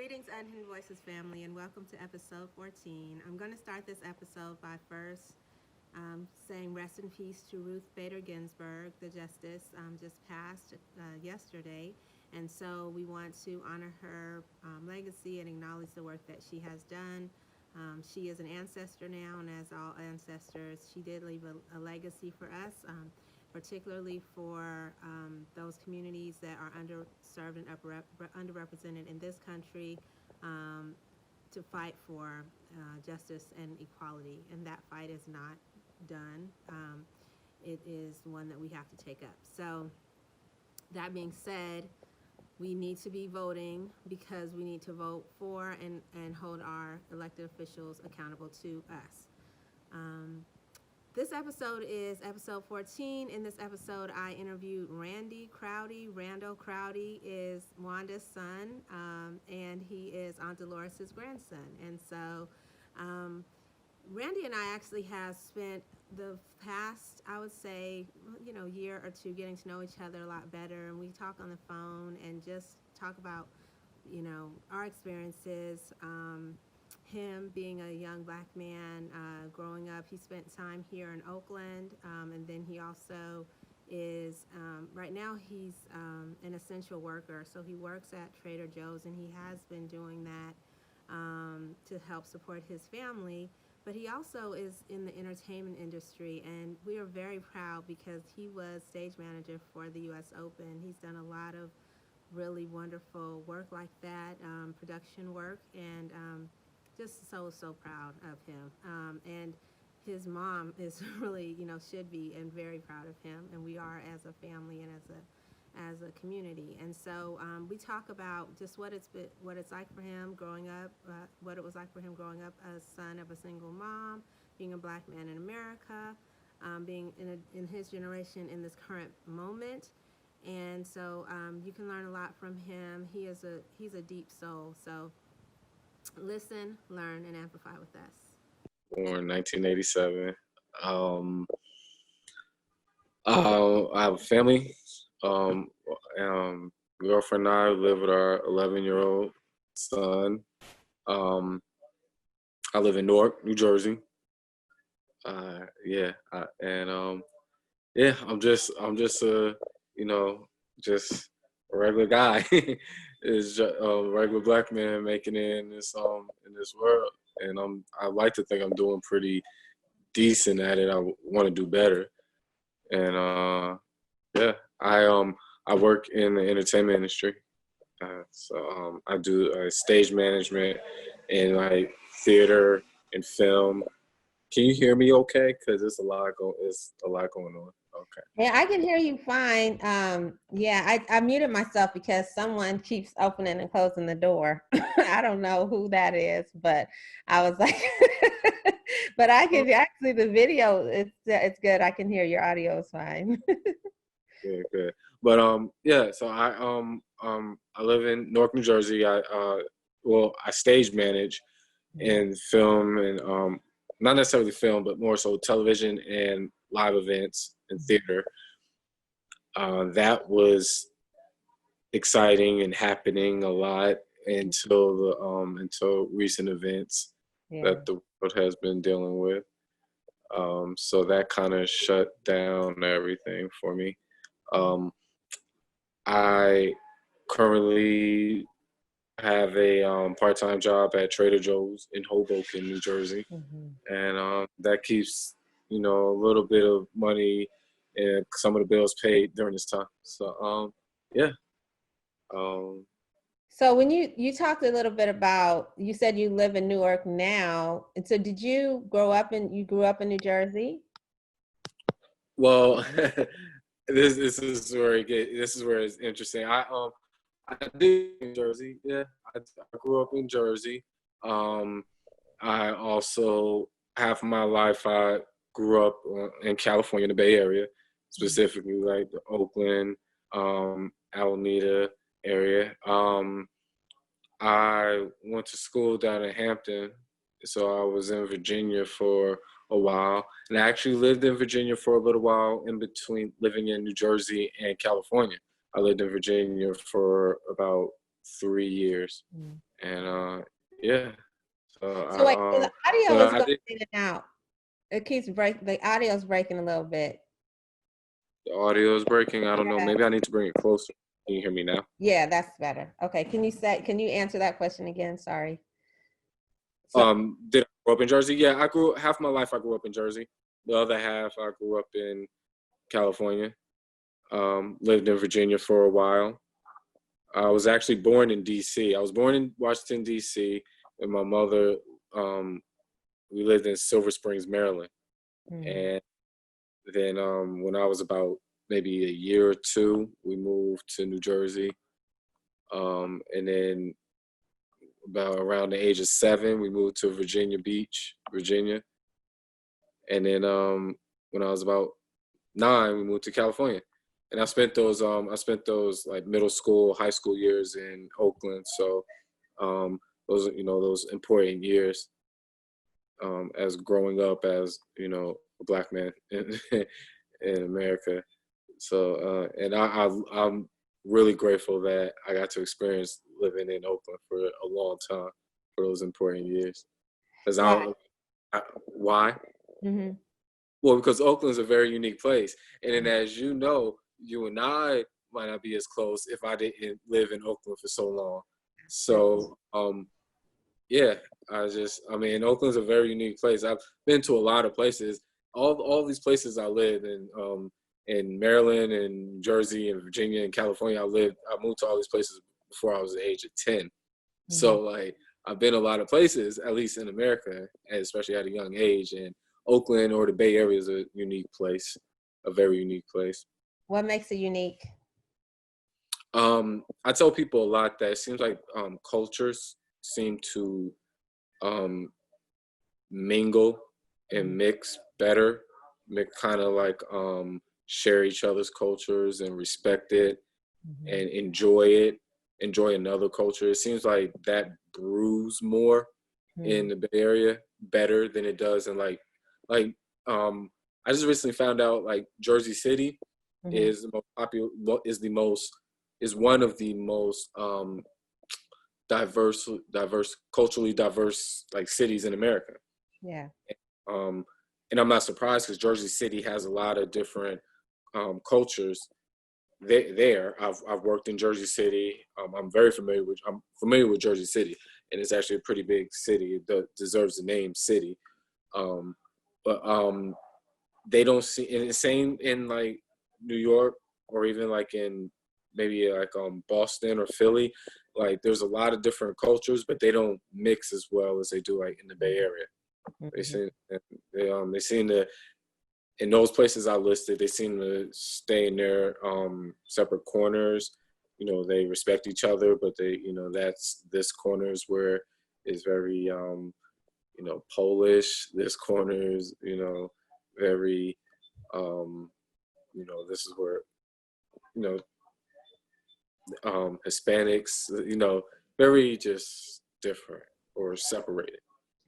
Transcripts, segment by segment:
Greetings, Unhinged Voices family, and welcome to episode 14. I'm going to start this episode by first saying rest in peace to Ruth Bader Ginsburg. The justice just passed yesterday, and so we want to honor her legacy and acknowledge the work that she has done. She is an ancestor now, and as all ancestors, she did leave a legacy for us, particularly for those communities that are underserved and underrepresented in this country, to fight for justice and equality. And that fight is not done. It is one that we have to take up. So that being said, we need to be voting because we need to vote for and hold our elected officials accountable to us. This episode is episode 14. In this episode, I interviewed Randy Crowdy. Randall Crowdy is Wanda's son, and he is Aunt Dolores' grandson. And so Randy and I actually have spent the past, I would say, year or two getting to know each other a lot better. And we talk on the phone and just talk about, our experiences. Him being a young black man growing up, he spent time here in Oakland, and then he also is, right now he's an essential worker, so he works at Trader Joe's, and he has been doing that to help support his family, but he also is in the entertainment industry, and we are very proud because he was stage manager for the U.S. Open. He's done a lot of really wonderful work like that, production work, and just so proud of him. And his mom is really, should be, and very proud of him. And we are as a family and as a community. And so we talk about just what it's like for him growing up, what it was like for him growing up as son of a single mom, being a black man in America, being in his generation in this current moment. And so you can learn a lot from him. He's a deep soul. So listen, learn, and amplify with us. Born 1987. I have a family. Girlfriend and I live with our 11-year-old son. I live in Newark, New Jersey. I'm just just a regular guy. Is a regular black man making it in this world, and I like to think I'm doing pretty decent at it. I want to do better, and I work in the entertainment industry, so I do stage management and like theater and film. Can you hear me okay? Because it's a lot going on. Okay. Yeah, I can hear you fine. I muted myself because someone keeps opening and closing the door. I don't know who that is, but I was like, but I can actually the video. It's good. I can hear your audio is fine. Good. But so I live in Newark, New Jersey. I stage manage in film and not necessarily film, but more so television and live events and theater. That was exciting and happening a lot until recent events that the world has been dealing with. So that kind of shut down everything for me. I currently have a part-time job at Trader Joe's in Hoboken, New Jersey, and that keeps a little bit of money and some of the bills paid during this time. So So when you talked a little bit about, you said you live in Newark now, and so did you grew up in New Jersey? Well, this is where it's interesting. I did in Jersey. Yeah, I grew up in Jersey. I also half of my life I grew up in California, in the Bay Area, specifically like the Oakland, Alameda area. I went to school down in Hampton, so I was in Virginia for a while, and I actually lived in Virginia for a little while in between living in New Jersey and California. I lived in Virginia for about 3 years. Mm. And yeah, so So wait, so the audio is I going did. in and out. It keeps breaking. The audio is breaking a little bit. The audio is breaking. I don't know. Yeah. Maybe I need to bring it closer. Can you hear me now? Yeah, that's better. Okay. Can you answer that question again? Sorry. So, Did I grow up in Jersey? Yeah, I grew half my life. I grew up in Jersey. The other half, I grew up in California. Lived in Virginia for a while. I was actually born in D.C. I was born in Washington D.C. and my mother. Um, we lived in Silver Springs, Maryland, mm, and then when I was about maybe a year or two, we moved to New Jersey. And then about around the age of 7, we moved to Virginia Beach, Virginia. And then when I was about 9, we moved to California. And I spent those like middle school, high school years in Oakland. So those are, those important years as growing up as, a Black man in America. So I'm really grateful that I got to experience living in Oakland for a long time for those important years. Because right. why? Mm-hmm. Well, because Oakland's a very unique place, and then as you know, you and I might not be as close if I didn't live in Oakland for so long. So yeah, I mean, Oakland's a very unique place. I've been to a lot of places. All these places I lived in Maryland and Jersey and Virginia and California. I moved to all these places before I was the age of 10. Mm-hmm. So like I've been a lot of places, at least in America, and especially at a young age. And Oakland or the Bay Area is a unique place, a very unique place. What makes it unique? I tell people a lot that it seems like cultures seem to mingle and mix better, kind of like share each other's cultures and respect it Mm-hmm. and enjoy another culture. It seems like that brews more in the Bay Area better than it does in like I just recently found out like Jersey City Mm-hmm. is the most popular is one of the most culturally diverse like cities in America. Yeah. And I'm not surprised because Jersey City has a lot of different cultures there. I've worked in Jersey City. I'm familiar with Jersey City, and it's actually a pretty big city. It deserves the name city. But they don't see, and the same in like New York or even like in maybe like Boston or Philly. Like there's a lot of different cultures, but they don't mix as well as they do like in the Bay Area. Mm-hmm. They seem to, in those places I listed, they seem to stay in their separate corners. They respect each other, but that's this corner is where it's very Polish. This corner is very this is where you know Hispanics, very just different or separated.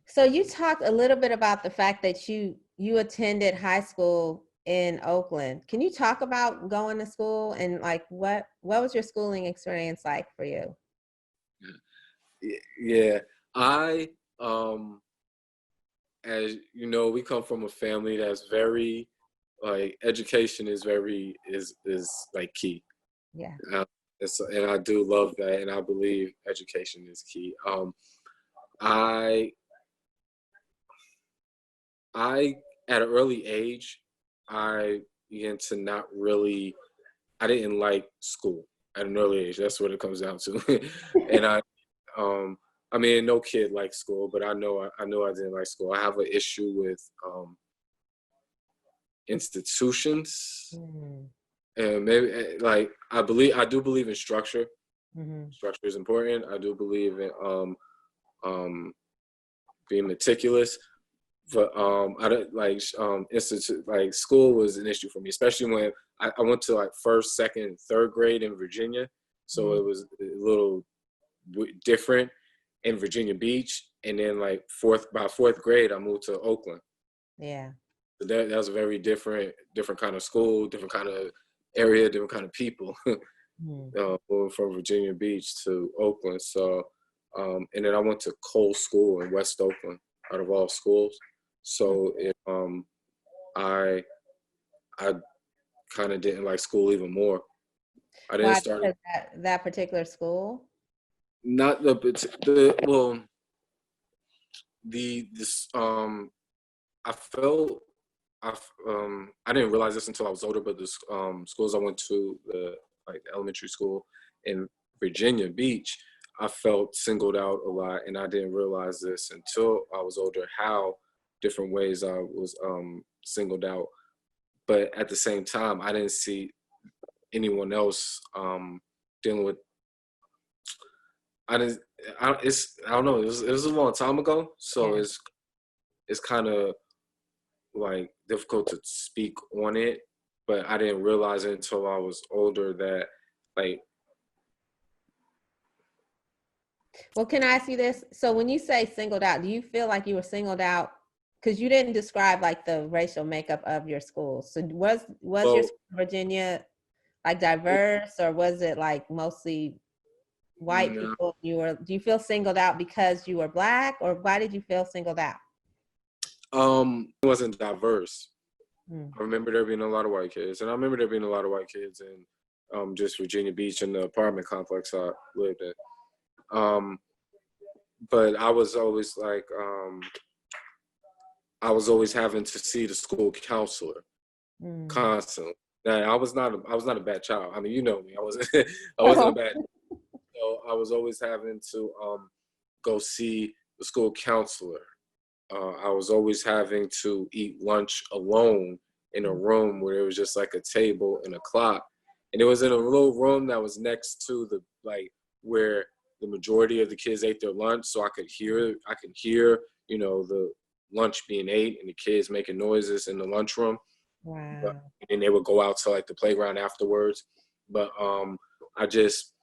So you talked a little bit about the fact that you attended high school in Oakland. Can you talk about going to school and like what was your schooling experience like for you? Yeah, I as you know, we come from a family that's very like education is like key. Yeah. And I do love that, and I believe education is key. I at an early age, I began to not really. I didn't like school at an early age. That's what it comes down to. And um, I mean, no kid likes school, but I know I didn't like school. I have an issue with institutions, Mm-hmm. and maybe like I do believe in structure. Mm-hmm. Structure is important. I do believe in being meticulous. But I don't like institute like school was an issue for me, especially when I went to like first, second, third grade in Virginia, so it was a little different in Virginia Beach, and then like by fourth grade I moved to Oakland. Yeah. So that was a very different kind of school, different kind of area, different kind of people. Mhm. Moving from Virginia Beach to Oakland. So, and then I went to Cole School in West Oakland, out of all schools. So I I kind of didn't like school even more. I didn't Why? start Because that particular school? not the well the this I felt I didn't realize this until I was older, but the schools I went to, the like elementary school in Virginia Beach, I felt singled out a lot, and I didn't realize this until I was older how different ways I was singled out. But at the same time, I didn't see anyone else dealing with. I didn't. I don't know. It was a long time ago, so Yeah. it's kind of like difficult to speak on it, but I didn't realize it until I was older that like Well, can I ask you this? So when you say singled out, do you feel like you were singled out? Because you didn't describe like the racial makeup of your school. So was your well school in Virginia like diverse, or was it like mostly white no, people? Do you feel singled out because you were Black, or why did you feel singled out? it wasn't diverse. Mm. I remember there being a lot of white kids, and I remember there being a lot of white kids in just Virginia Beach in the apartment complex I lived in. Um, but I was always having to see the school counselor Mm. constantly. Now I was not a bad child. I mean, you know me. I wasn't a bad. So I was always having to go see the school counselor. I was always having to eat lunch alone in a room where there was just like a table and a clock, and it was in a little room that was next to the like where the majority of the kids ate their lunch, so I could hear the lunch being ate and the kids making noises in the lunchroom. But Wow. and they would go out to like the playground afterwards. But I just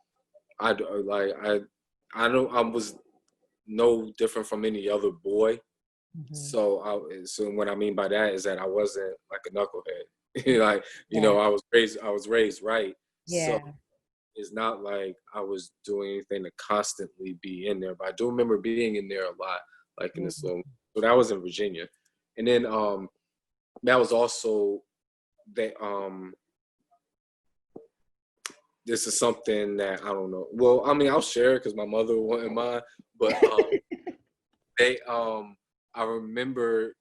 I don't I was no different from any other boy. Mhm. So what I mean by that is that I wasn't like a knucklehead. Like, Yeah. I was raised right. So Yeah. it's not like I was doing anything to constantly be in there. But I do remember being in there a lot, like in this Mhm. little so that was in Virginia. And then that was also that this is something that I don't know. Well, I mean I'll share it because my mother wouldn't mind, but they I remember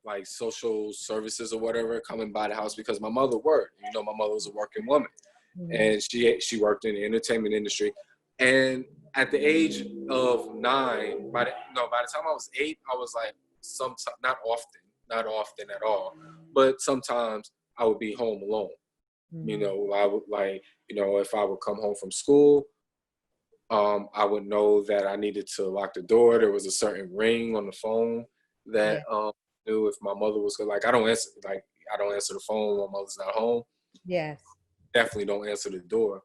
like social services or whatever coming by the house because my mother worked. My mother was a working woman, Mhm. and she worked in the entertainment industry. And at the age of 9, by the time I was 8, I was like sometimes not often at all, but sometimes I would be home alone. Mhm. I would like if I would come home from school, I would know that I needed to lock the door. There was a certain ring on the phone that Yeah. knew if my mother was I don't answer the phone when my mother's not home. Yes. Definitely don't answer the door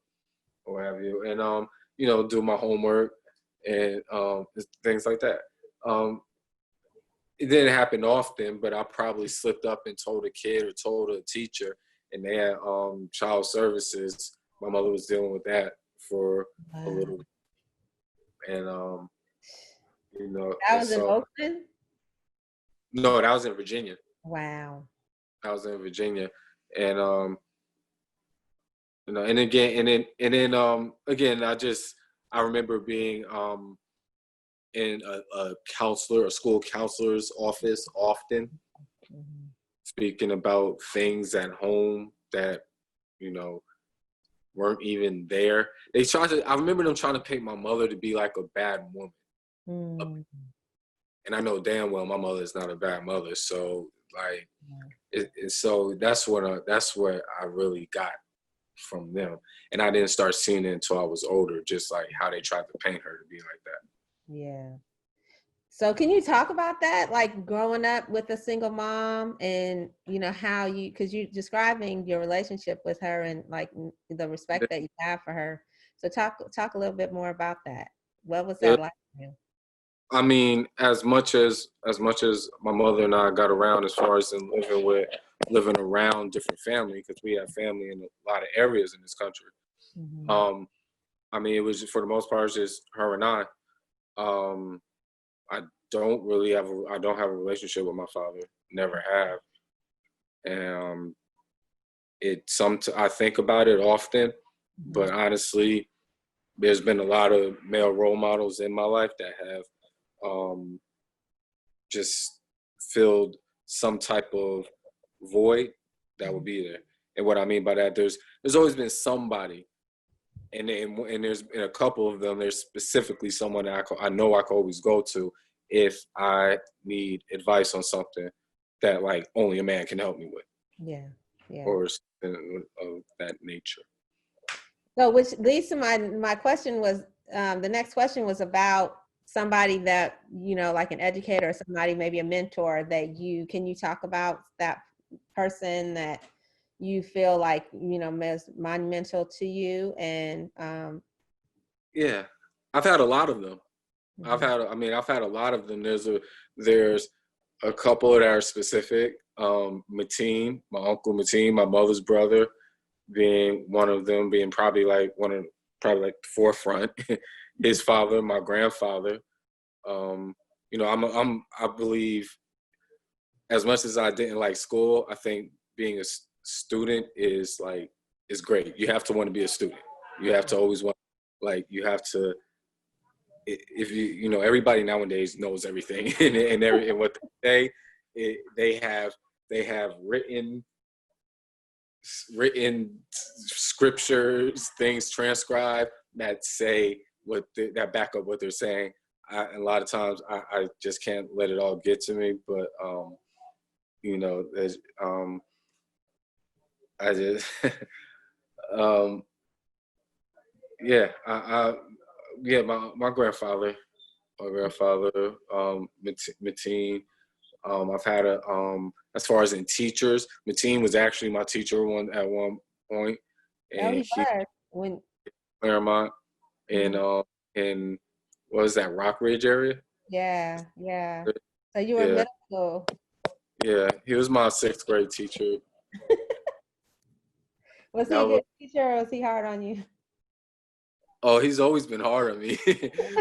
or what have you. And do my homework and things like that. Um, it didn't happen often, but I probably slipped up and told a kid or told a teacher, and they had child services. My mother was dealing with that for a Wow. little, and That and was in so Oakland? no, that was in Virginia. Wow. I was in Virginia, and and again, again, I remember being in a school counselor's office often, Mhm. speaking about things at home that you know weren't even there. I remember them trying to paint my mother to be like a bad woman, Mm. and I know damn well my mother is not a bad mother. So like, Yeah. so that's what I really got from them. And I didn't start seeing it until I was older, just like how they tried to paint her to be like that. Yeah. So can you talk about that? Like growing up with a single mom and how because you're describing your relationship with her and like the respect that you have for her. So talk a little bit more about that. What was Yeah, that like for you? I mean, as much as my mother and I got around as far as in living around different family, because we have family in a lot of areas in this country. Mhm. I mean, it was for the most part just her and I. Um, I I don't have a relationship with my father. Never have. And I think about it often, Mhm. but honestly, there's been a lot of male role models in my life that have um, just filled some type of void that would Mhm. be there. And what I mean by that, there's always been somebody, and there's in a couple of them, there's specifically someone that I know I can always go to if I need advice on something that like only a man can help me with, Yeah. Yeah. or something of that nature. So, which leads to my question was, the next question was about somebody that, like an educator or somebody, maybe a mentor that can you talk about that person that you feel like, is monumental to you and, Yeah, I've had a lot of them. mhm. I've had a lot of them. There's a couple that are specific. Mateen, my uncle Mateen, my mother's brother, being one of them, being probably like the forefront. His father, my grandfather. Um, I believe as much as I didn't like school, I think being a student is great. You have to want to be a student. You have to always want, like, you have to, if everybody nowadays knows everything, and what they say, they have written scriptures, things transcribed that say that back up what they're saying. A lot of times I just can't let it all get to me, but there's I just um yeah yeah, my grandfather, Mateen. I've had as far as in teachers, Mateen was actually my teacher at one point, Oh, and he he was when, Claremont, and mhm. in what was that, Rockridge area? Yeah, yeah. So you were in Yeah, middle school. yeah. He was my sixth grade teacher. Was he That a was good teacher or was he hard on you? Oh, he's always been hard on me.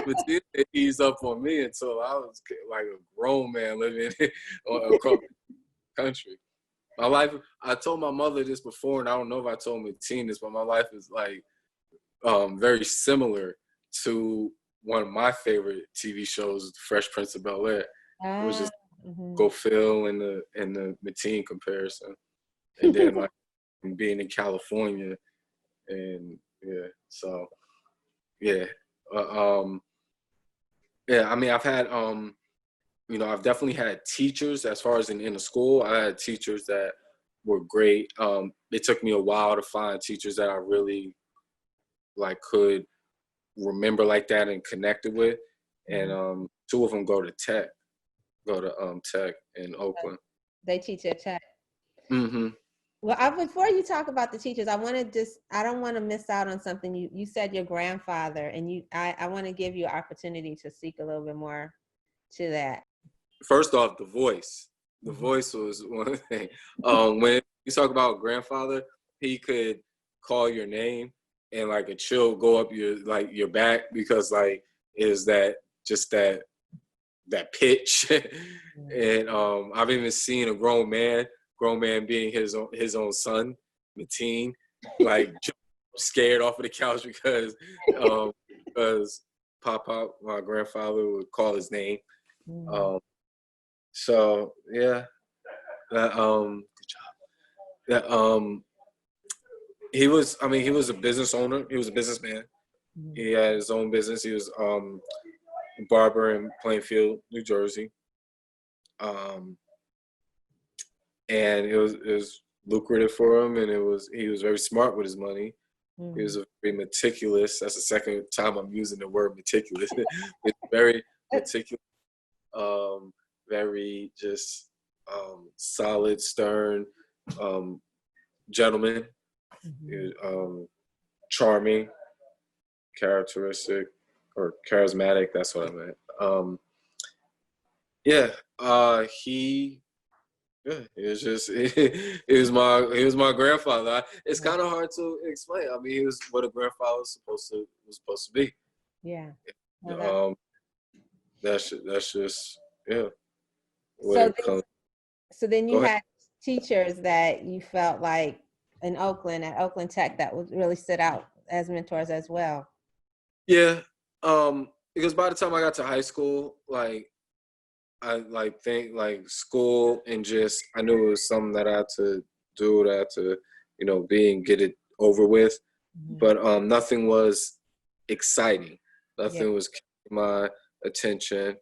But he didn't ease up on me until I was like a grown man living across the country. My life, I told my mother this before, and I don't know if I told Mateen this, but my life is like very similar to one of my favorite TV shows, Fresh Prince of Bel-Air. It was Ah, just mhm. go Phil and the Mateen comparison, and then like being in California, and yeah, so yeah, uh, um, yeah. I mean, I've definitely had teachers as far as in the school. I had teachers that were great. It took me a while to find teachers that I really like could remember like that and connected with. And Mhm. two of them go to Tech in Oakland. They teach at Tech. Hmm. Well, before you talk about the teachers, I don't want to miss out on something. You said your grandfather, and I want to give you an opportunity to speak a little bit more to that. First off, the voice. The Mhm. voice was one thing. When you talk about grandfather, he could call your name and like a chill go up your back, because like is that just that pitch. And I've even seen a grown man being his own son, Mateen, like scared off of the couch um because Papa, my grandfather, would call his name. Mhm. Um, so yeah, that good job. That he was a business owner. He was a businessman. Mhm. He had his own business. He was a barber in Plainfield, New Jersey. Um, and it was lucrative for him, and he was very smart with his money. He was Mhm. a very meticulous. That's the second time I'm using the word meticulous. It's very meticulous, very just solid, stern um, gentleman, Mhm. charming, characteristic, or charismatic. That's what I meant. Yeah, he Yeah, it was just he was my grandfather. It's kind of hard to explain. I mean, he was what a grandfather was supposed to be. Yeah. Well, Um, that's just yeah. What so it comes. so then Go you ahead. had teachers that you felt like in Oakland, at Oakland Tech, that was really stood out as mentors as well. Yeah. Because by the time I got to high school, like I like think like school and just I knew it was something that I had to do, that I had to, be and get it over with. Mhm. But nothing was exciting. Yeah. Nothing was keeping my attention.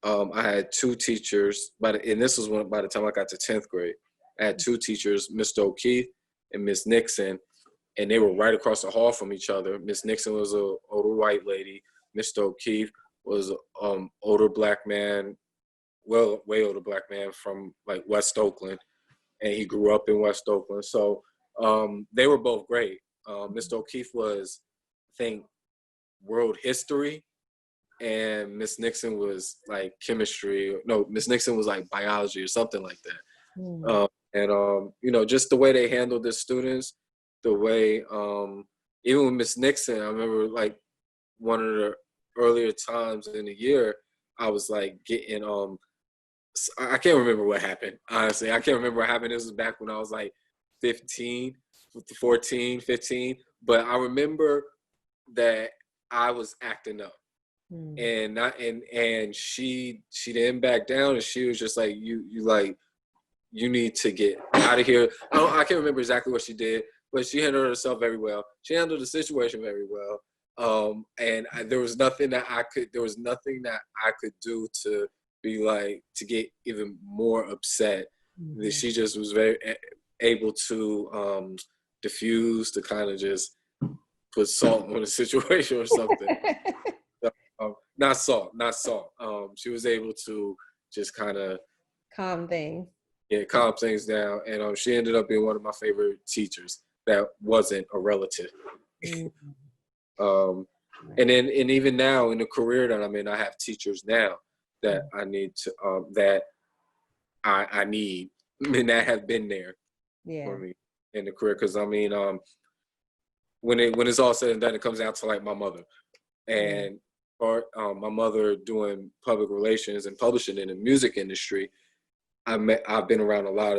I had two teachers, and this was by the time I got to 10th grade. I had two teachers, Mr. O'Keefe and Miss Nixon, and they were right across the hall from each other. Miss Nixon was a older white lady. Mr. O'Keefe was older black man, well, way older black man from like West Oakland, and he grew up in West Oakland. So they were both great. Mr. O'Keefe was, I think, world history, and Miss Nixon was like chemistry. No, Miss Nixon was like biology or something like that. Mm. Just the way they handled the students, the way even with Miss Nixon, I remember like one of the earlier times in the year, I was like getting I can't remember what happened. Honestly, I can't remember what happened. This was back when I was like 15, 14, 15. But I remember that I was acting up, Mm. and not and she didn't back down, and she was just like you need to get out of here. I can't remember exactly what she did, but she handled herself very well. She handled the situation very well. There was nothing that I could do to be like to get even more upset. That Mhm. she just was very able to diffuse, to kind of just put salt on the situation or something. Not salt, not salt. She was able to just kind of Calm things. calm things down, and she ended up being one of my favorite teachers. That wasn't a relative. Mm. Um, and even now in the career that I'm in, I have teachers now that I need to that I need and that have been there Yeah. for me in the career. Because I mean, when it's all said and done, it comes down to like my mother Yeah. and my mother doing public relations and publishing in the music industry. I've been around a lot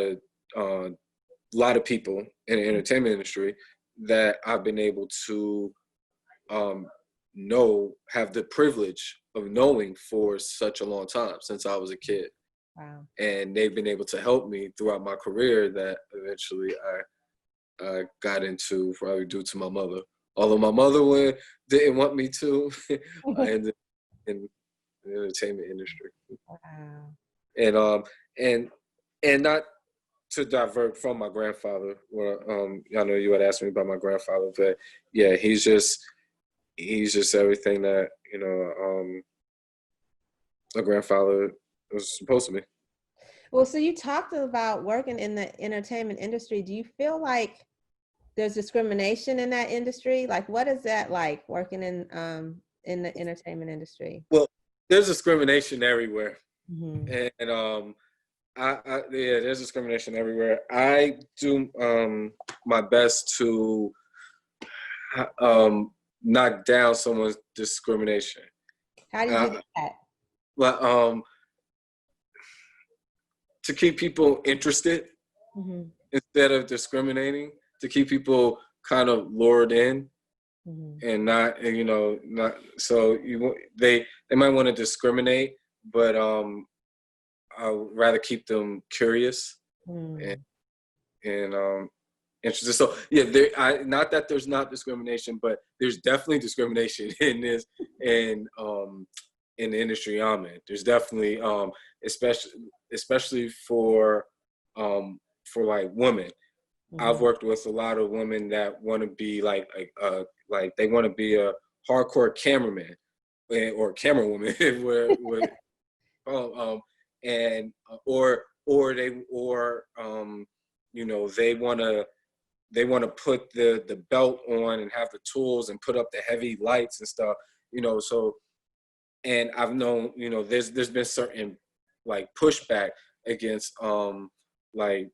of people in the entertainment industry that I've been able to have the privilege of knowing for such a long time since I was a kid. Wow. And they've been able to help me throughout my career that eventually I got into, probably due to my mother. Although my mother didn't want me to, I ended in the entertainment industry. Wow. And and not to divert from my grandfather. Well, I know you had asked me about my grandfather, but yeah, he's just everything that a grandfather was supposed to be. Well, so you talked about working in the entertainment industry. Do you feel like there's discrimination in that industry? Like, what is that like working in the entertainment industry? Well, there's discrimination everywhere, Mm-hmm. and yeah, there's discrimination everywhere. I do my best to knock down someone's discrimination. How do you do that? But to keep people interested Mm-hmm. instead of discriminating, to keep people kind of lured in Mm-hmm. and not so they might want to discriminate, but I would rather keep them curious and Mm. interested. So yeah, not that there's not discrimination, but there's definitely discrimination in this in the industry I'm in. There's definitely especially for like women. I've Mm-hmm. worked with a lot of women that want to be like they want to be a hardcore cameraman or camera woman where and or they want to put the belt on and have the tools and put up the heavy lights and stuff, so. And I've known, there's been certain like pushback against like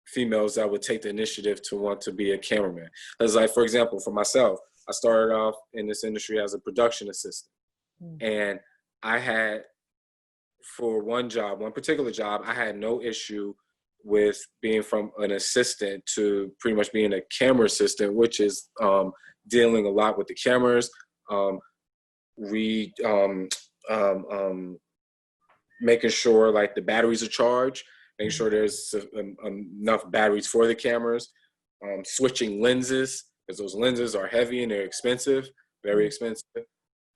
females that would take the initiative to want to be a cameraman. Because like, for example, for myself, I started off in this industry as a production assistant. And I had, for one particular job, I had no issue with being from an assistant to pretty much being a camera assistant, which is dealing a lot with the cameras, making sure like the batteries are charged, making sure there's enough batteries for the cameras, switching lenses, because those lenses are heavy and they're expensive, very expensive,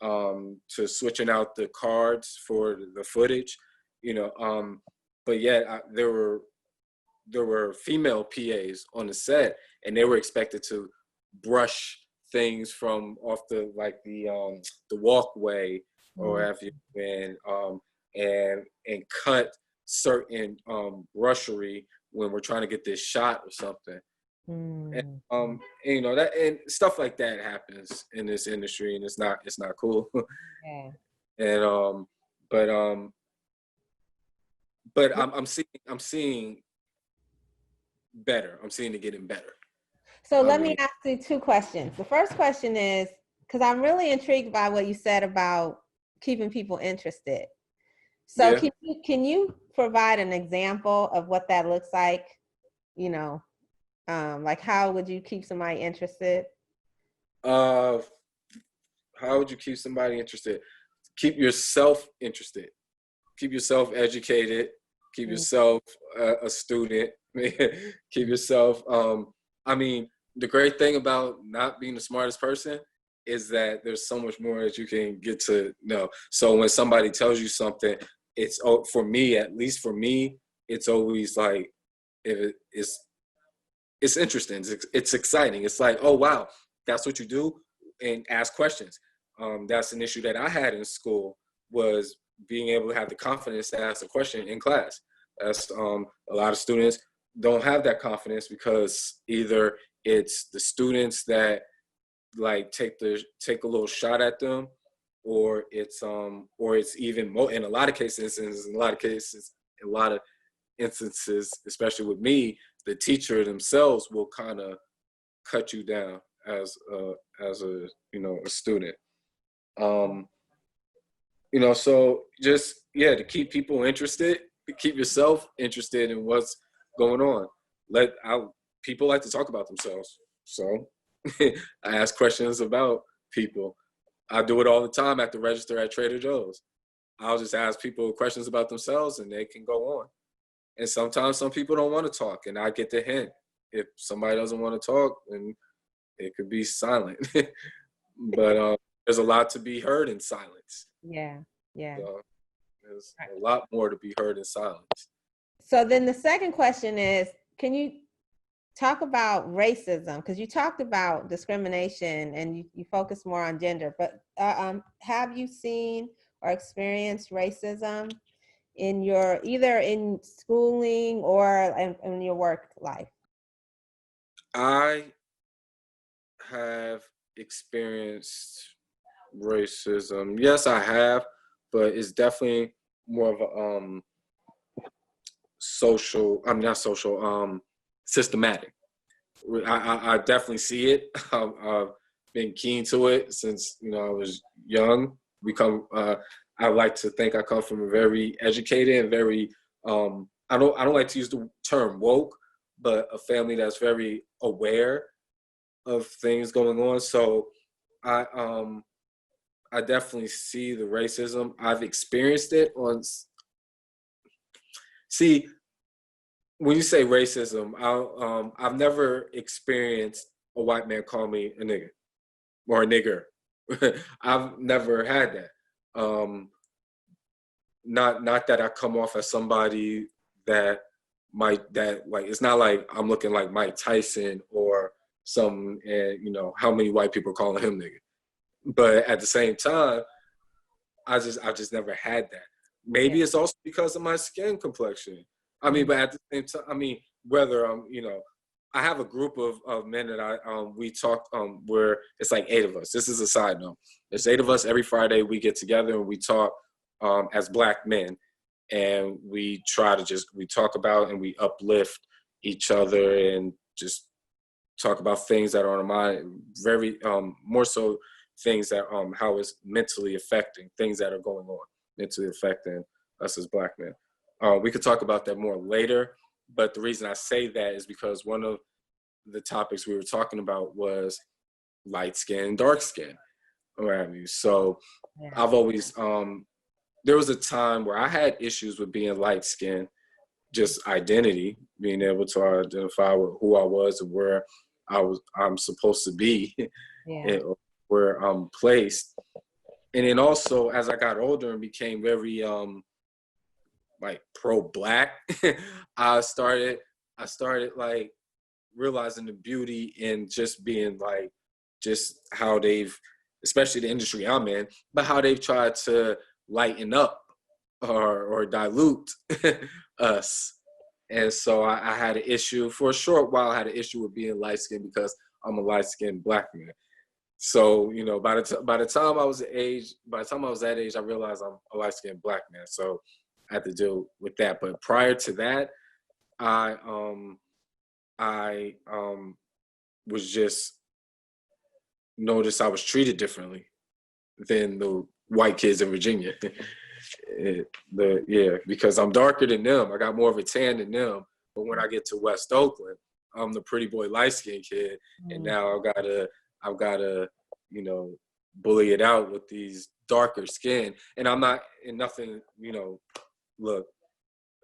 to switching out the cards for the footage, but yet there were female PAs on the set, and they were expected to brush things from off the walkway or have you been, and cut certain brushery when we're trying to get this shot or something. And, that and stuff like that happens in this industry, and it's not cool. Yeah. And but I'm seeing better. I'm seeing it getting better. So let me ask you two questions. The first question is, because I'm really intrigued by what you said about keeping people interested. So Yeah. can you provide an example of what that looks like? Like how would you keep somebody interested? How would you keep somebody interested? Keep yourself interested. Keep yourself educated. Keep yourself a student. Keep yourself. The great thing about not being the smartest person is that there's so much more that you can get to know. So when somebody tells you something, it's, for me, at least for me, it's always like, it's interesting. It's exciting. It's like, oh, wow, that's what you do, and ask questions. That's an issue that I had in school, was being able to have the confidence to ask a question in class. That's a lot of students don't have that confidence, because either it's the students that like take a little shot at them, or it's even more, in a lot of instances, especially with me, the teacher themselves will kind of cut you down as a student. So just, to keep people interested, keep yourself interested in what's going on. People like to talk about themselves, so I ask questions about people. I do it all the time at the register at Trader Joe's. I'll just ask people questions about themselves, and they can go on. And sometimes some people don't want to talk, and I get the hint. If somebody doesn't want to talk, then it could be silent. But there's a lot to be heard in silence. Yeah. So there's a lot more to be heard in silence. So then the second question is, can you talk about racism? Because you talked about discrimination and you focus more on gender, but have you seen or experienced racism in either in schooling or in your work life? I have experienced racism. Yes, I have, but it's definitely more of a systematic. I definitely see it. I've been keen to it since I was young. I like to think I come from a very educated and very I don't like to use the term woke, but a family that's very aware of things going on. So I definitely see the racism. I've experienced it when you say racism, I've never experienced a white man call me a nigga or a nigger. I've never had that. Not that I come off as somebody that it's not like I'm looking like Mike Tyson or some, how many white people are calling him nigga. But at the same time, I just never had that. Maybe it's also because of my skin complexion. But at the same time, whether I have a group of men that we talk where it's like 8 of us. This is a side note. There's 8 of us every Friday. We get together and we talk as Black men, and we talk about and we uplift each other and just talk about things that are on our mind, very more so things that how it's mentally affecting, things that are going on mentally affecting us as Black men. We could talk about that more later, but the reason I say that is because one of the topics we were talking about was light skin, dark skin around you. So Yeah. I've always there was a time where I had issues with being light skinned, just identity, being able to identify with who I was and where I'm supposed to be Yeah. and where I'm placed. And then also as I got older and became very like pro-Black, I started like realizing the beauty in just being like just how they've, especially the industry I'm in, but how they've tried to lighten up or dilute us. And so I had an issue for a short while. I had an issue with being light skinned because I'm a light skinned Black man. So you know, by the time I was that age, I realized I'm a light skinned Black man. So I had to deal with that. But prior to that, I was just noticed I was treated differently than the white kids in Virginia. Because I'm darker than them. I got more of a tan than them. But when I get to West Oakland, I'm the pretty boy light skinned kid, and now I've gotta, you know, bully it out with these darker skin. And I'm not in nothing, you know. Look,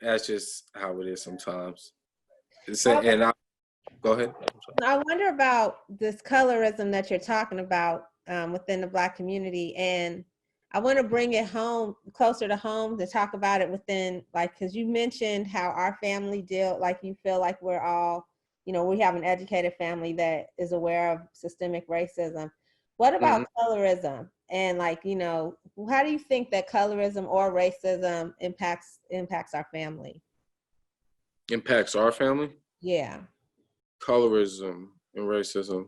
that's just how it is sometimes. Go ahead. I wonder about this colorism that you're talking about within the Black community, and I want to bring it home, closer to home, to talk about it within, like, because you mentioned how our family like you feel like we're all, you know, we have an educated family that is aware of systemic racism. What about colorism? And like, you know, how do you think that colorism or racism impacts our family? Impacts our family? Yeah. Colorism and racism.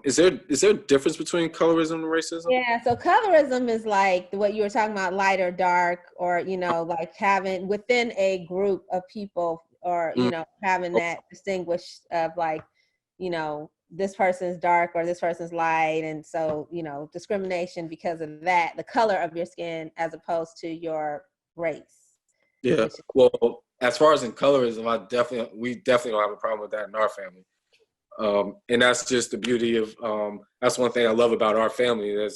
Is there a difference between colorism and racism? Yeah, so colorism is like what you were talking about, light or dark, or, you know, like having within a group of people, or, you know, having that distinguish of like, you know, this person's dark or this person's light. And so, you know, discrimination because of that, the color of your skin as opposed to your race. Yeah. Well, as far as in colorism, we definitely don't have a problem with that in our family. And that's just the beauty of that's one thing I love about our family. It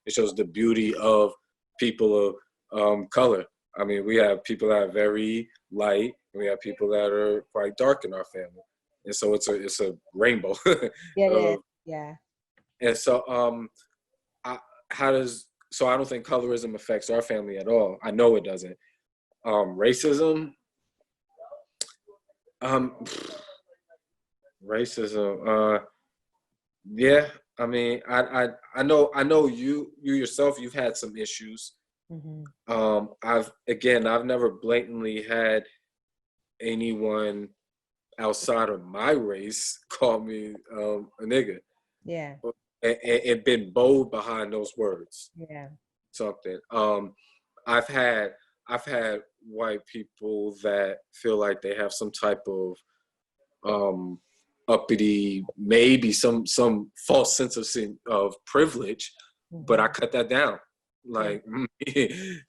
shows the beauty of people of color. I mean, we have people that are very light, and we have people that are quite dark in our family, and so it's a rainbow. Yeah. And so I don't think colorism affects our family at all. I know it doesn't. Racism. Racism. Yeah. I mean, I know you yourself. You've had some issues. I've never blatantly had anyone outside of my race call me a nigga. Yeah. And been bold behind those words. Yeah. Something. I've had white people that feel like they have some type of uppity, maybe some false sense of privilege, but I cut that down. Like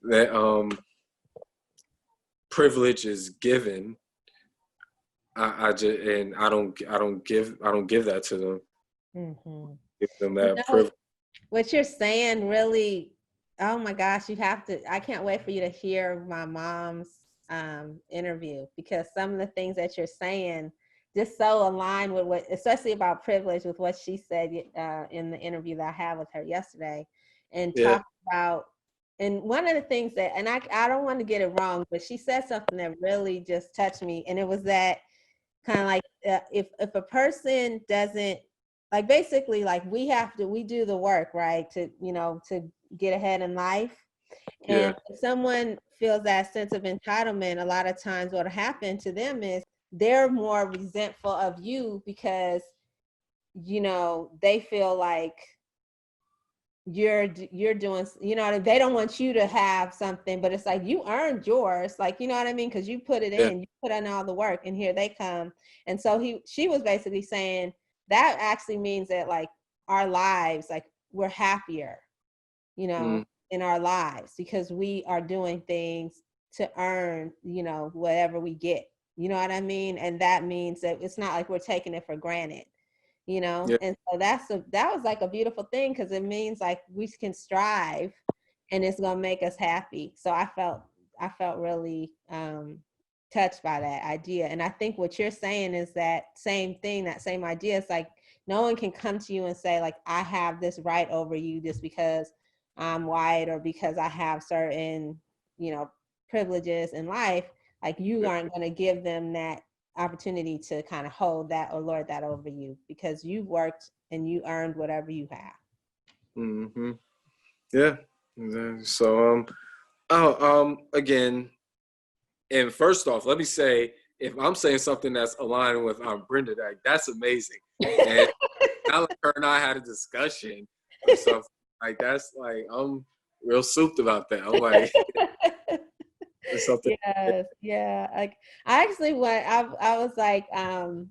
that privilege is given. I don't give that to them. Give them that privilege. What you're saying really, oh my gosh, I can't wait for you to hear my mom's interview, because some of the things that you're saying just so aligned with what, especially about privilege, with what she said in the interview that I had with her yesterday, and talk about, and one of the things that, and I don't want to get it wrong, but she said something that really just touched me, and it was that kind of like if a person doesn't, like, basically, like, we do the work, right, to, you know, to get ahead in life. And if someone feels that sense of entitlement, a lot of times what'll happen to them is they're more resentful of you because, you know, they feel like you're doing, you know, they don't want you to have something, but it's like you earned yours, like, you know what I mean, because you put it Yeah. in, you put in all the work, and here they come. And so she was basically saying that actually means that like our lives, like we're happier, you know, Mm, in our lives because we are doing things to earn, you know, whatever we get. You know what I mean? And that means that it's not like we're taking it for granted, you know? yeah. And so that was like a beautiful thing because it means like we can strive and it's gonna make us happy. So I felt really touched by that idea. And I think what you're saying is that same thing, that same idea. It's like no one can come to you and say, like, I have this right over you just because I'm white or because I have certain, you know, privileges in life. Like you aren't going to give them that opportunity to kind of hold that or lord that over you because you worked and you earned whatever you have. Mm-hmm. Yeah. So again, and first off, let me say, if I'm saying something that's aligned with Brenda, that's amazing. And not like her and I had a discussion or something. Like that's like I'm real souped about that. I'm like it's something. Yes, yeah. Like I actually went. I was like, I'm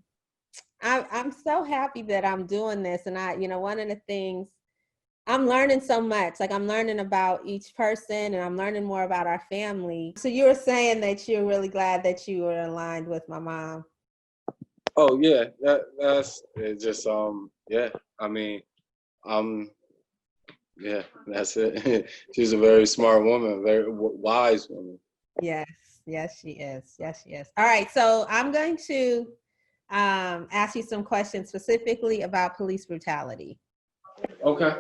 so happy that I'm doing this, and you know, one of the things I'm learning so much. Like I'm learning about each person, and I'm learning more about our family. So you were saying that you're really glad that you were aligned with my mom. Oh yeah, that's it. Just yeah. I mean, um yeah, that's it. She's a very smart woman, very wise woman. Yes, yes, she is. Yes, she is. All right, so I'm going to ask you some questions specifically about police brutality. Okay.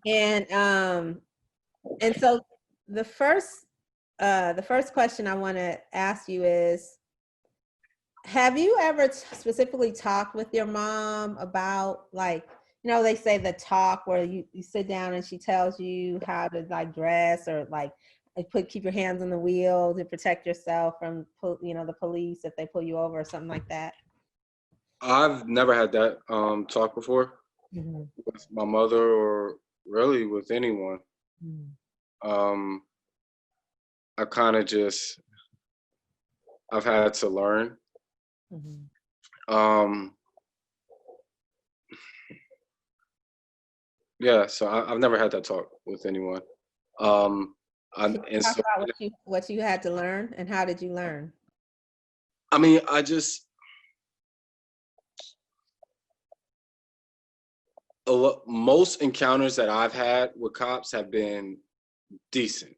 And so the first question I want to ask you is, have you ever specifically talked with your mom about, like, you know, they say the talk where you sit down and she tells you how to like dress or like keep your hands on the wheel to protect yourself from, you know, the police if they pull you over or something like that? I've never had that talk before Mhm. with my mother or really with anyone. Mhm. Um, I kind of just I've had to learn. Mhm. Um, yeah, so I've never had that talk with anyone. Um, Can you and talk so about what you had to learn and how did you learn? I mean, most encounters that I've had with cops have been decent.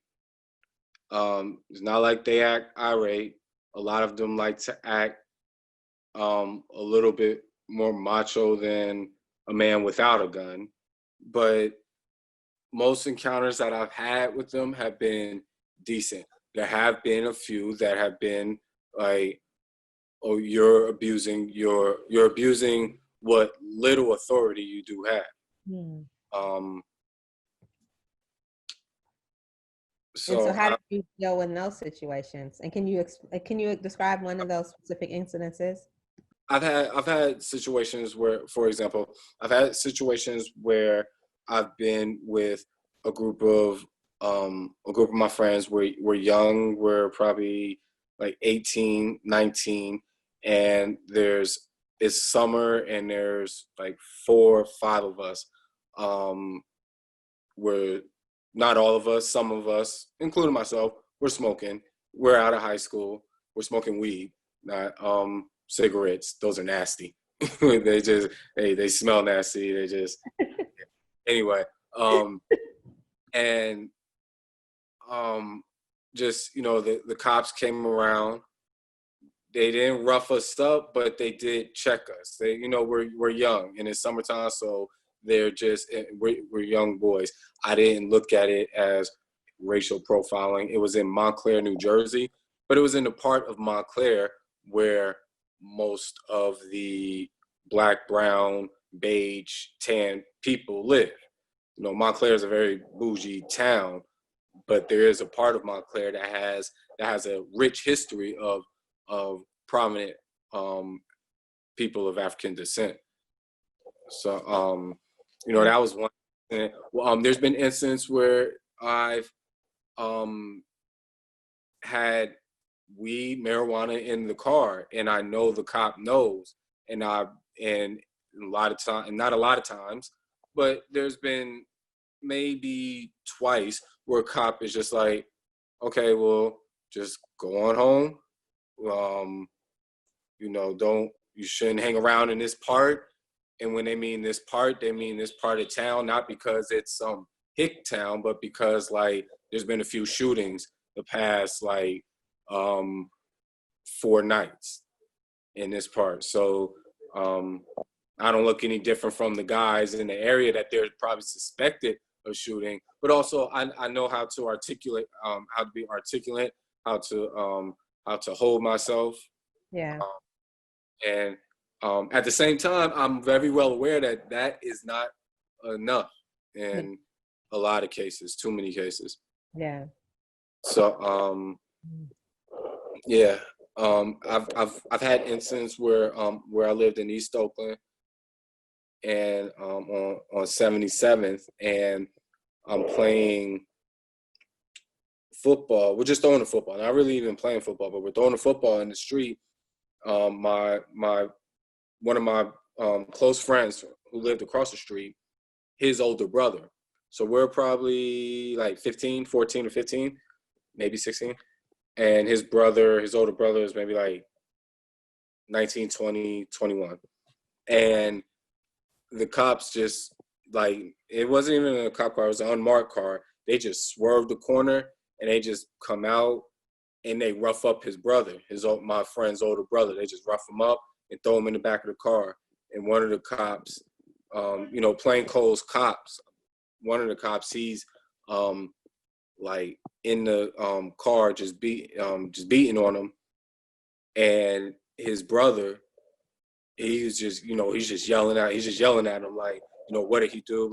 It's not like they act irate. A lot of them like to act a little bit more macho than a man without a gun. But most encounters that I've had with them have been decent. There have been a few that have been like, "Oh, you're abusing what little authority you do have." Hmm. Um, And so so how did you deal in those situations? And can you describe one of those specific incidences? I've had situations where, for example, I've had situations where I've been with a group of my friends. We're young. We're probably like 18, 19, and it's summer and there's like 4 or 5 of us. We're not all of us, some of us, including myself, we're smoking. We're out of high school. We're smoking weed, not cigarettes. Those are nasty. They smell nasty. They just anyway. Um, and just the cops came around. They didn't rough us up, but they did check us. We're young and it's summertime, so we're young boys. I didn't look at it as racial profiling. It was in Montclair, New Jersey, but it was in the part of Montclair where most of the black, brown, beige, tan people live. Montclair is a very bougie town, but there is a part of Montclair that has a rich history of prominent people of African descent. So that was one. There's been instances where I've had weed, marijuana in the car, and I know the cop knows, and a lot of time, and not a lot of times, but there's been maybe twice where a cop is just like, okay, well, just go on home. You shouldn't hang around in this part. And when they mean this part, they mean this part of town, not because it's some hick town, but because like there's been a few shootings the past 4 nights in this part. So I don't look any different from the guys in the area that they're probably suspected of shooting. But also I know how to articulate, how to be articulate, how to hold myself. Yeah. And at the same time, I'm very well aware that that is not enough in a lot of cases, too many cases. Yeah. So I've had instances where I lived in East Oakland and on 77th, and I'm playing football. We're just throwing the football, not really even playing football, but we're throwing the football in the street. One of my close friends who lived across the street, his older brother. So we're probably like 14 or 15, maybe 16. And his older brother is maybe like 19, 20, 21. And the cops just it wasn't even a cop car, it was an unmarked car. They just swerved the corner and they just come out and they rough up his brother, my friend's older brother. They just rough him up and throw him in the back of the car. And one of the cops, plainclothes cops, one of the cops, he's in the car just beating on him. And his brother, he's just yelling at him like, what did he do? It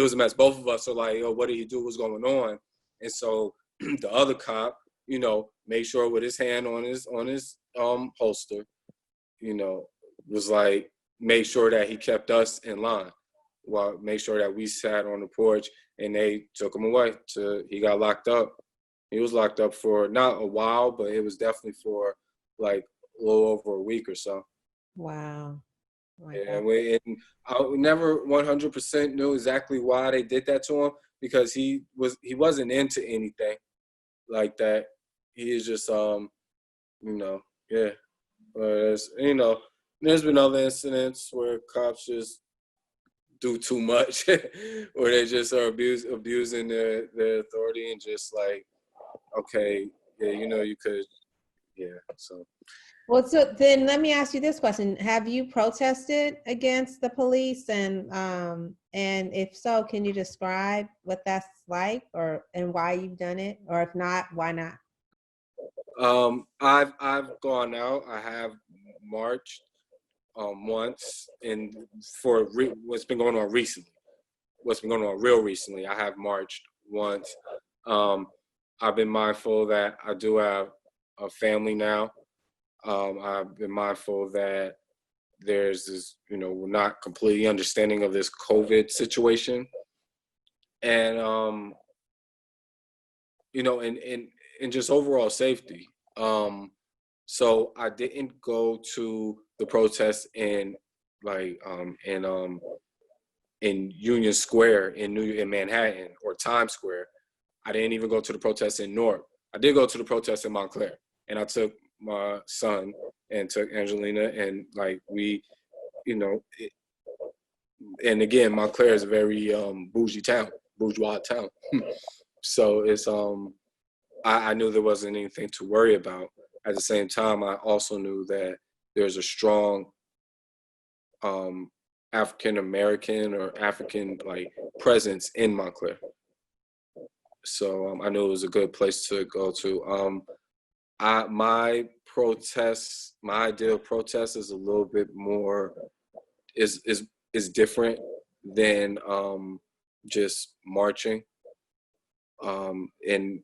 was a mess. Both of us are like, what did he do? What's going on? And so the other cop, made sure with his hand on his holster, was like, made sure that he kept us in line. Well, make sure that we sat on the porch, and they took him away he got locked up. He was locked up for not a while, but it was definitely for like a little over a week or so. Wow. And I never 100% knew exactly why they did that to him, because he wasn't into anything like that. He is just yeah. But there's been other incidents where cops just do too much, or they just are abusing their authority, and just like, okay, yeah, you could, yeah. So. Well, so then let me ask you this question: have you protested against the police, and if so, can you describe what that's like, and why you've done it, or if not, why not? I've gone out. I have marched once, and for what's been going on recently. What's been going on real recently, I have marched once. I've been mindful that I do have a family now. I've been mindful that there's this, we're not completely understanding of this COVID situation. And, and just overall safety. So I didn't go to the protest in Union Square in Manhattan, or Times Square. I didn't even go to the protest in Newark. I did go to the protest in Montclair, and I took my son and took Angelina, and we, and again, Montclair is a very bourgeois town. So it's I knew there wasn't anything to worry about. At the same time, I also knew that there's a strong African American or African presence in Montclair. So I knew it was a good place to go to. My ideal protest is a little bit more is different than just marching. And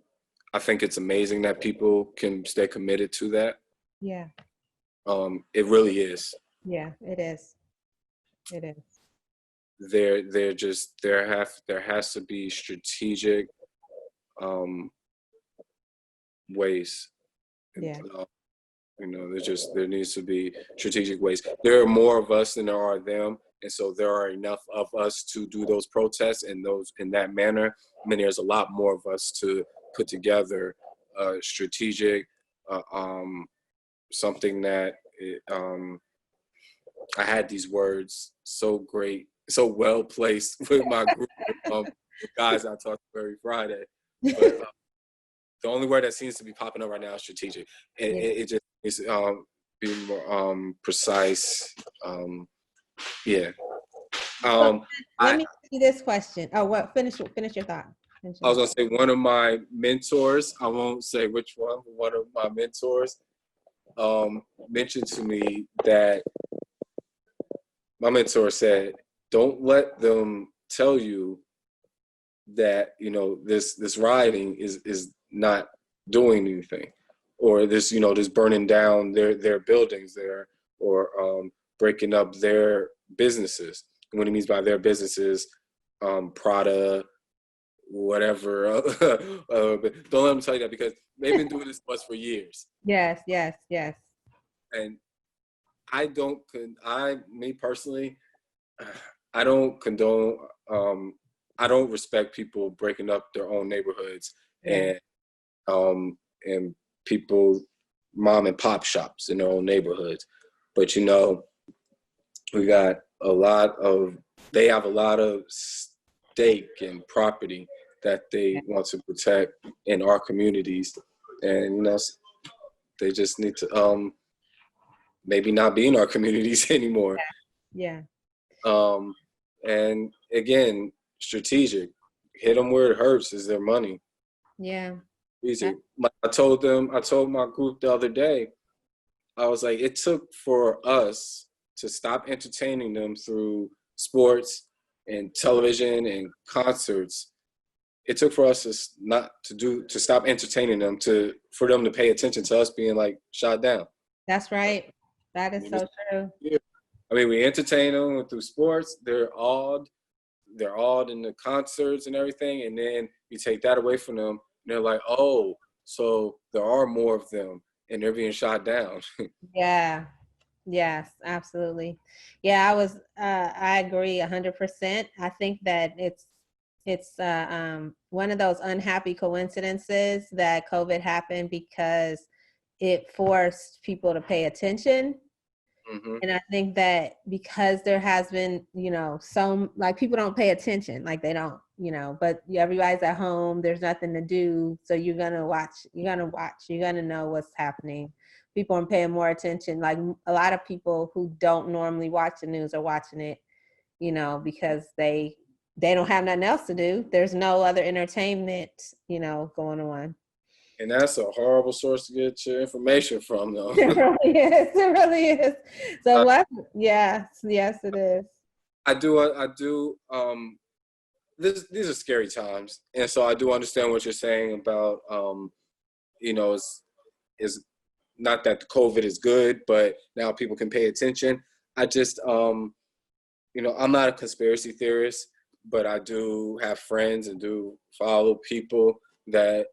I think it's amazing that people can stay committed to that. Yeah. It really is. Yeah, it is. It is. there has to be strategic ways. Yeah. There needs to be strategic ways. There are more of us than there are them, and so there are enough of us to do those protests and those in that manner. I mean, there's a lot more of us to put together strategic, something that I had these words so great, so well placed with my group of guys I talk to every Friday. But the only word that seems to be popping up right now is strategic. It just is being more precise. Yeah. Let me ask you this question. Oh, what? Finish your thought. I was gonna say one of my mentors. I won't say which one. But one of my mentors mentioned to me that my mentor said, "Don't let them tell you that this rioting is not doing anything, or this this burning down their buildings there, or breaking up their businesses." And what he means by their businesses, Prada, whatever. But don't let them tell you that, because they've been doing this to us for years. Yes. And me personally, I don't condone. I don't respect people breaking up their own neighborhoods and people mom and pop shops in their own neighborhoods. But we got they have a lot of stake and property that they want to protect in our communities, and they just need to maybe not be in our communities anymore. Yeah. And again, strategic. Hit them where it hurts, is their money. Yeah. Easy. I told my group the other day, I was like, it took for us to stop entertaining them through sports and television and concerts. It took for us to stop entertaining them, for them to pay attention to us being like shot down. That's right. That is so true. Yeah. I mean, we entertain them through sports. They're awed in the concerts and everything, and then you take that away from them, and they're like, oh, so there are more of them, and they're being shot down. Yeah. Yes, absolutely. Yeah, I agree 100%. I think that it's one of those unhappy coincidences that COVID happened because it forced people to pay attention. Mm-hmm. And I think that because there has been, some like people don't pay attention, like they don't, but everybody's at home, there's nothing to do. So you're going to watch, you're going to know what's happening. People are paying more attention. Like a lot of people who don't normally watch the news are watching it, because they don't have nothing else to do. There's no other entertainment, going on. And that's a horrible source to get your information from, though. It really is. It really is. So yes, it is. I do. These are scary times, and so I do understand what you're saying about, is not that the COVID is good, but now people can pay attention. I just, I'm not a conspiracy theorist, but I do have friends and do follow people that,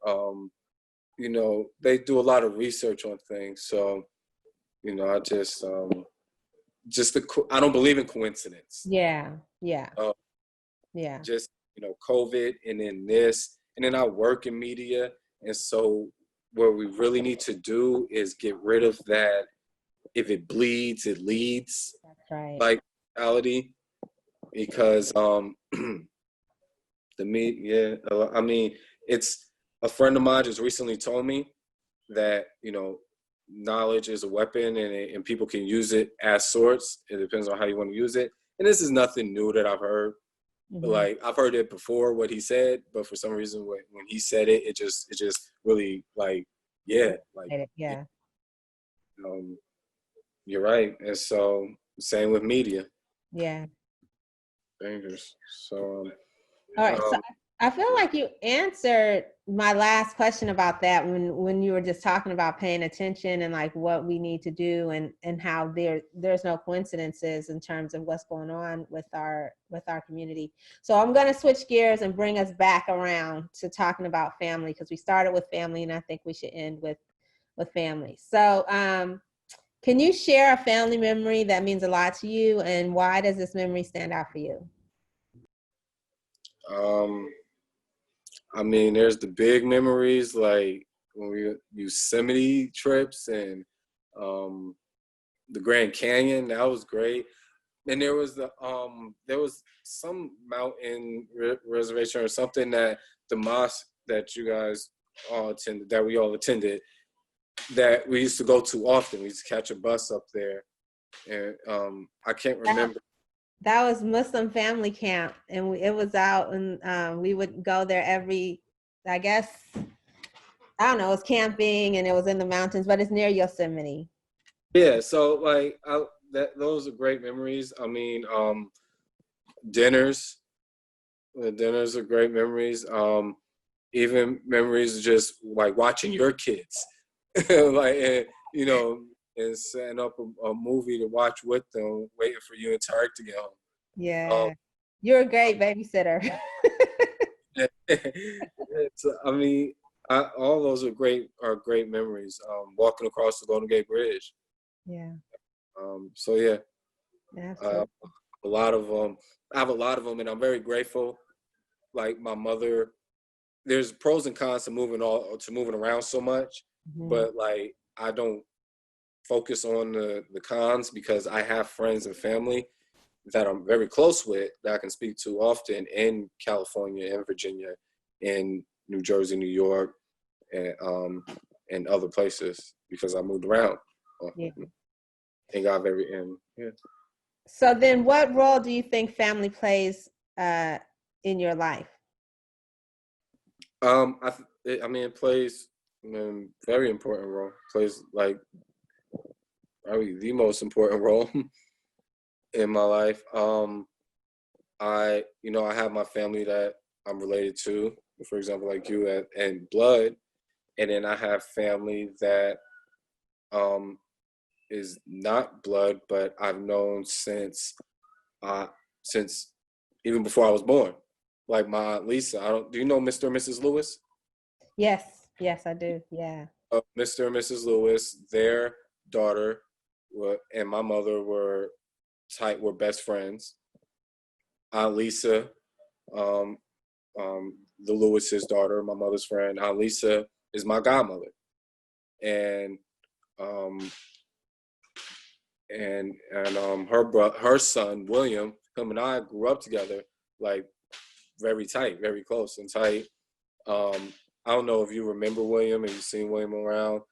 they do a lot of research on things. So, I just, I don't believe in coincidence. Yeah. Just, COVID and then this, and then I work in media. And so what we really need to do is get rid of that, if it bleeds, it leads. That's right. Like mentality, because it's a friend of mine just recently told me that knowledge is a weapon, and people can use it as sorts. It depends on how you want to use it. And this is nothing new that I've heard. Mm-hmm. Like I've heard it before, what he said, but for some reason when he said it, it just really Yeah. You're right. And so same with media. Yeah. Dangerous. So all right. So I feel like you answered my last question about that, when you were just talking about paying attention and like what we need to do, and how there's no coincidences in terms of what's going on with our community. So I'm going to switch gears and bring us back around to talking about family, because we started with family and I think we should end with family. So can you share a family memory that means a lot to you, and why does this memory stand out for you? I mean, there's the big memories like when we Yosemite trips and the Grand Canyon. That was great. And there was some mountain reservation or something that the mosque that you guys all attended, that we all attended, that we used to go to often. We used to catch a bus up there, and I can't remember. That was Muslim family camp, and it was out, and we would go there every, I guess, I don't know, it was camping, and it was in the mountains, but it's near Yosemite. Yeah, so like those are great memories. I mean, dinners, the dinners are great memories. Even memories of just like watching your kids, like and setting up a movie to watch with them, waiting for you and Tarek to get home. Yeah, you're a great babysitter. I mean, all those are great memories. Walking across the Golden Gate Bridge. Yeah. So yeah, Absolutely. a lot of them. I have a lot of them, and I'm very grateful. Like my mother, there's pros and cons to moving around so much, but like I don't focus on the cons, because I have friends and family that I'm very close with that I can speak to often in California and Virginia, in New Jersey, New York, and other places, because I moved around. Yeah. And got very in. Yeah. So then what role do you think family plays in your life? I mean, it plays a very important role. Plays like probably the most important role in my life. I have my family that I'm related to, for example, like you and blood, and then I have family that is not blood, but I've known since even before I was born. Like my Aunt Lisa. Do you know Mr. and Mrs. Lewis? Yes, I do. Yeah. Mr. and Mrs. Lewis, their daughter, and my mother were best friends. Aunt Lisa, the Lewis's daughter, my mother's friend. Aunt Lisa is my godmother, and her son William, him and I grew up together, like very tight, very close and tight. I don't know if you remember William and you've seen William around,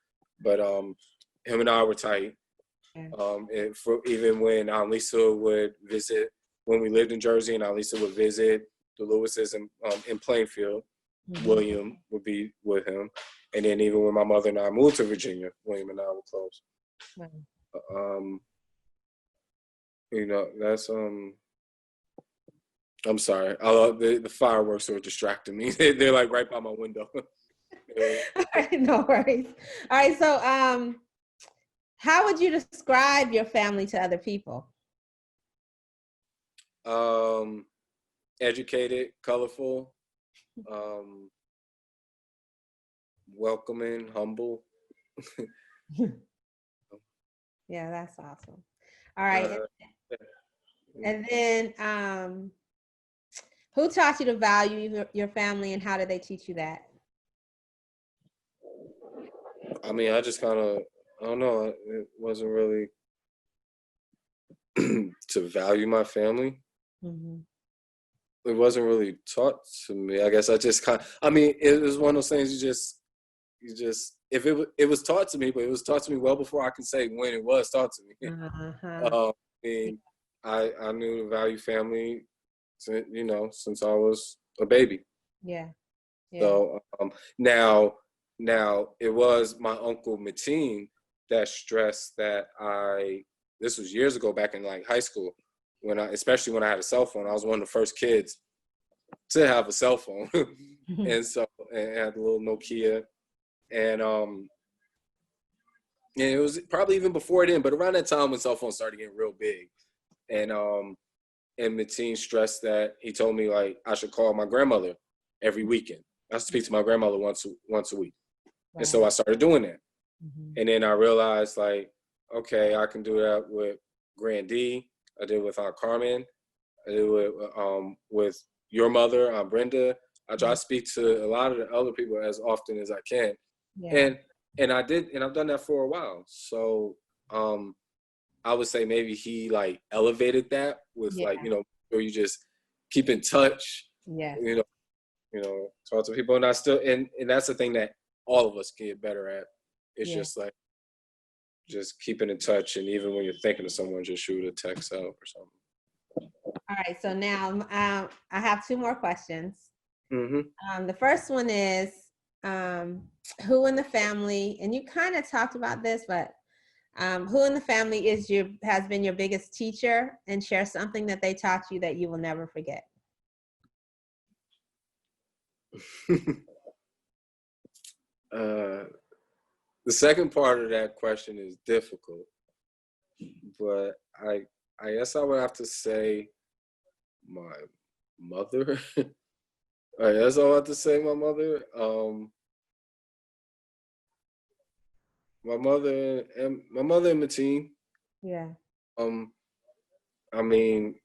but him and I were tight. Even when Aunt Lisa would visit, when we lived in Jersey, and Aunt Lisa would visit the Lewises in Plainfield, William would be with him. And then even when my mother and I moved to Virginia, William and I were close. That's I'm sorry. The fireworks are distracting me. They're like right by my window. No worries. All right. So, how would you describe your family to other people? Educated, colorful, welcoming, humble. Yeah, that's awesome. All right. And then, who taught you to value your family, and how did they teach you that? I mean, I just kind of, I don't know, it wasn't really to value my family. It wasn't really taught to me. I guess I just it was one of those things you just, if it was taught to me, but it was taught to me well before I can say when it was taught to me. I mean, I knew to value family, since I was a baby. Yeah. So now it was my Uncle Mateen that stressed that this was years ago, back in like high school, especially when I had a cell phone. I was one of the first kids to have a cell phone. and so and I had a little Nokia, and and it was probably even before then, but around that time when cell phones started getting real big, and Mateen stressed that he told me like I should call my grandmother every weekend. I speak to my grandmother once a week, and so I started doing that. And then I realized like, okay, I can do that with Grand D. I did it with Aunt Carmen. I did it with your mother, Aunt Brenda. I try to speak to a lot of the other people as often as I can. Yeah. And I did, and I've done that for a while. So I would say maybe he like elevated that with like, where you just keep in touch, Yeah. Talk to people. And I still, and that's the thing that all of us can get better at. It's just like, just keeping in touch. And even when you're thinking of someone, just shoot a text out or something. All right. So now I have two more questions. Mm-hmm. The first one is, who in the family, and you kind of talked about this, but who in the family has been your biggest teacher, and share something that they taught you that you will never forget? The second part of that question is difficult, but I guess I would have to say my mother. I guess I would have to say my mother. My mother and Mateen. Yeah. I mean,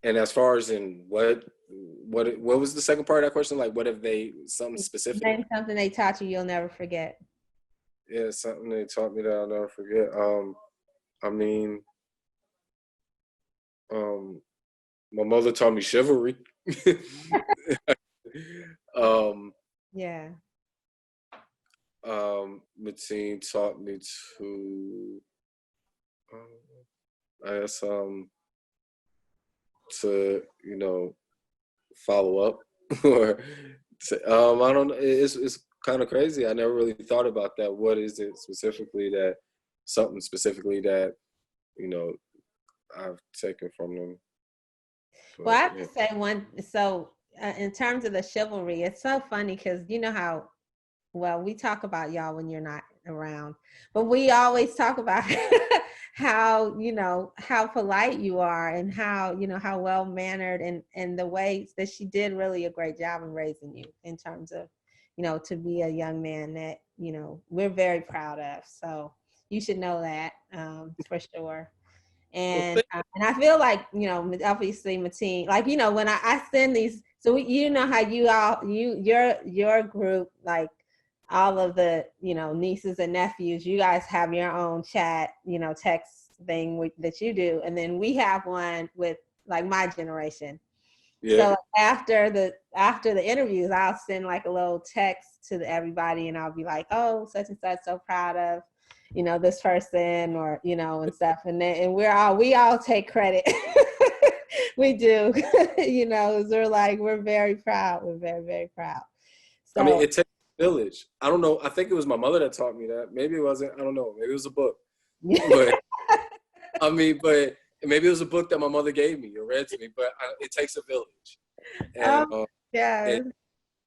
and as far as in what was the second part of that question? Like, what if they something specific? Name something they taught you you'll never forget. Yeah, something they taught me that I'll never forget. I mean, my mother taught me chivalry. Yeah. Mateen taught me to, I guess, to follow up, or to, I don't know. It's kind of crazy. I never really thought about that. What is it specifically that something specifically that I've taken from them? But, Well, I have to say one. So in terms of the chivalry, it's so funny because you know how well we talk about y'all when you're not around, but we always talk about how how polite you are, and how how well mannered, and the ways that she did really a great job in raising you in terms of to be a young man that we're very proud of. So you should know that for sure. And I feel like obviously Mateen, like when I send these, so how you all your group, like all of the nieces and nephews, you guys have your own chat text thing that you do, and then we have one with like my generation. So after the interviews, I'll send like a little text to everybody, and I'll be like, oh, such and such, so proud of this person, or and stuff, and we all take credit. We do. We're very proud. We're very, very proud. So, I mean, it takes a village. I don't know. I think it was my mother that taught me that. Maybe it wasn't. I don't know. Maybe it was a book. But I mean, but maybe it was a book that my mother gave me or read to me. But it takes a village. And, and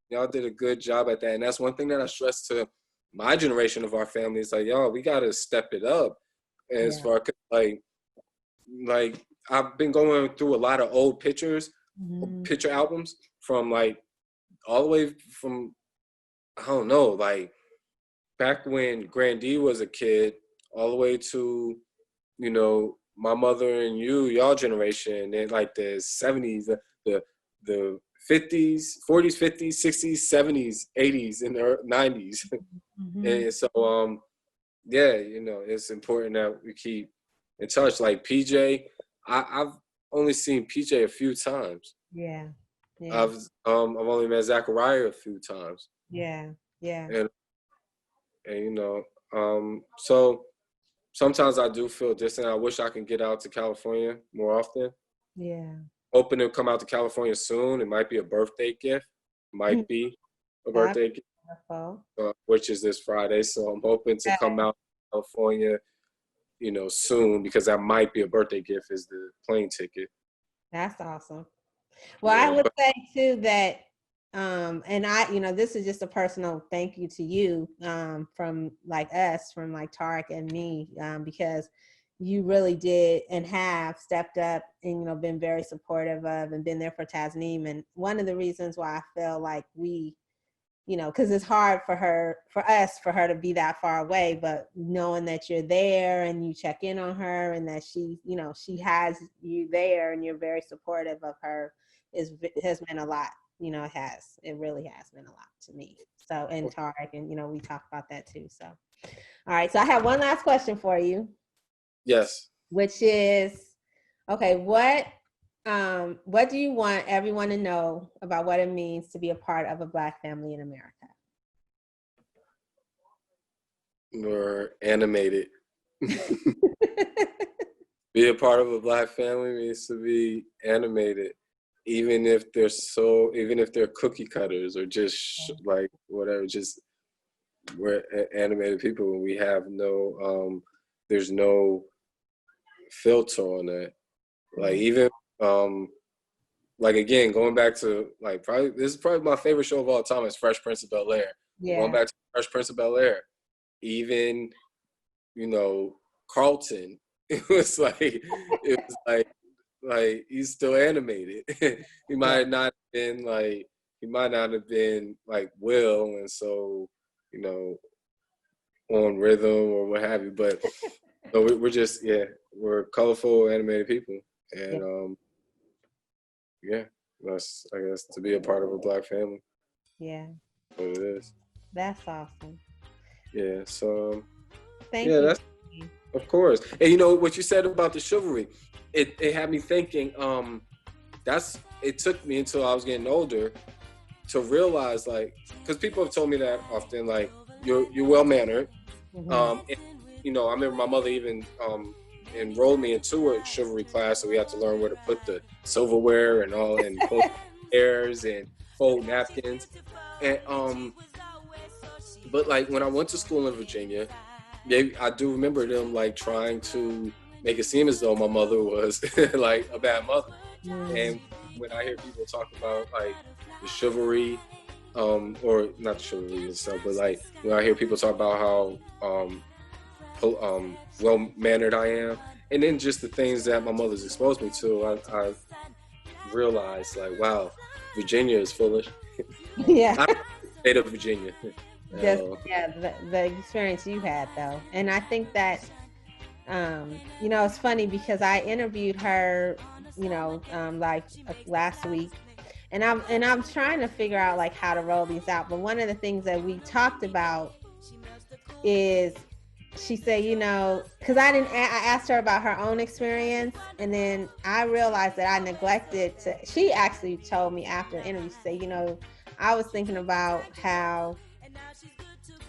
y'all did a good job at that. And that's one thing that I stress to my generation of our family. It's like, y'all, we got to step it up. As far like I've been going through a lot of old picture albums from like all the way from, I don't know, like back when Grand D was a kid, all the way to, my mother and y'all generation, and like the 70s, the 50s, 40s, 50s, 60s, 70s, 80s, and the 90s. And so, it's important that we keep in touch. Like PJ, I've only seen PJ a few times. Yeah. I've only met Zachariah a few times. Yeah. And so sometimes I do feel distant. I wish I could get out to California more often. Yeah. Hoping to come out to California soon. It might be a birthday gift. Might be a birthday gift, which is this Friday. So I'm hoping to come out to California, soon, because that might be a birthday gift, is the plane ticket. That's awesome. Well, I would say too that and I, this is just a personal thank you to you, from like us, from like Tarek and me, because you really did and have stepped up and, been very supportive of and been there for Tasneem. And one of the reasons why I feel like we, because it's hard for her to be that far away, but knowing that you're there and you check in on her and that she, she has you there and you're very supportive of her has meant a lot. It really has been a lot to me. So, and Tarek, and, we talked about that too. So, all right. So I have one last question for you. Yes. Which is, okay, what do you want everyone to know about what it means to be a part of a Black family in America? We're animated. Be a part of a Black family means to be animated, even if they're cookie cutters or just like whatever. Just we're animated people, and we have no there's no filter on that. Like even like again, going back to like this is probably my favorite show of all time is Fresh Prince of Bel-Air. Yeah. Going back to Fresh Prince of Bel-Air, even Carlton, it was like he's still animated. he might not have been like Will, and so on rhythm or what have you, but we're just we're colorful animated people, and that's, I guess, to be a part of a Black family. Yeah, what it is. That's awesome. Yeah, so thank you. That's, of course. And what you said about the chivalry, it had me thinking. It took me until I was getting older to realize, like, because people have told me that often, like, you're well mannered. And, I remember my mother even enrolled me into a chivalry class, so we had to learn where to put the silverware and all, and fold chairs and fold napkins. And but like when I went to school in Virginia, I do remember them like trying to make it seem as though my mother was like a bad mother. And when I hear people talk about like the chivalry, or not the chivalry itself, but like when I hear people talk about how well-mannered I am, and then just the things that my mother's exposed me to, I realized, like, wow, Virginia is foolish. Yeah. State of Virginia. The experience you had, though. And I think that, it's funny because I interviewed her, like last week, and I'm trying to figure out like how to roll these out. But one of the things that we talked about is, she said, because I asked her about her own experience, and then I realized that I neglected she actually told me after the interview, she said, I was thinking about how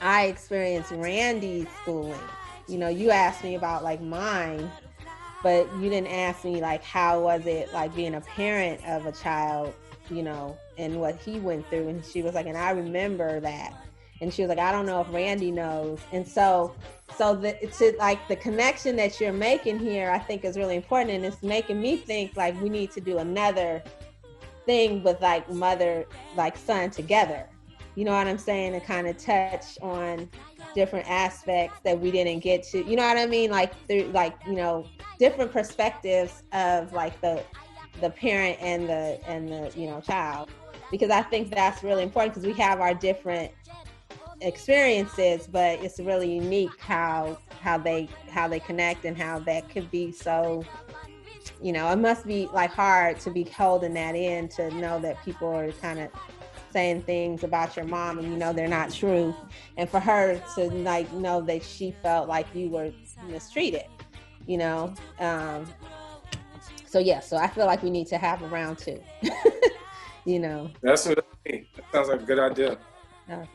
I experienced Randy's schooling. You asked me about like mine, but you didn't ask me like how was it like being a parent of a child, and what he went through. And she was like, and I remember that. And she was like, I don't know if Randy knows. And so the connection that you're making here, I think is really important. And it's making me think like we need to do another thing with like mother, like son together. You know what I'm saying? And kind of touch on different aspects that we didn't get to, you know what I mean? Like through like, different perspectives of like the parent and the child, because I think that's really important because we have our different experiences, but it's really unique how they connect and how that could be so, it must be like hard to be holding that in, to know that people are kind of saying things about your mom and they're not true, and for her to like know that she felt like you were mistreated, so I feel like we need to have a round two. That's what I mean. That sounds like a good idea. Okay.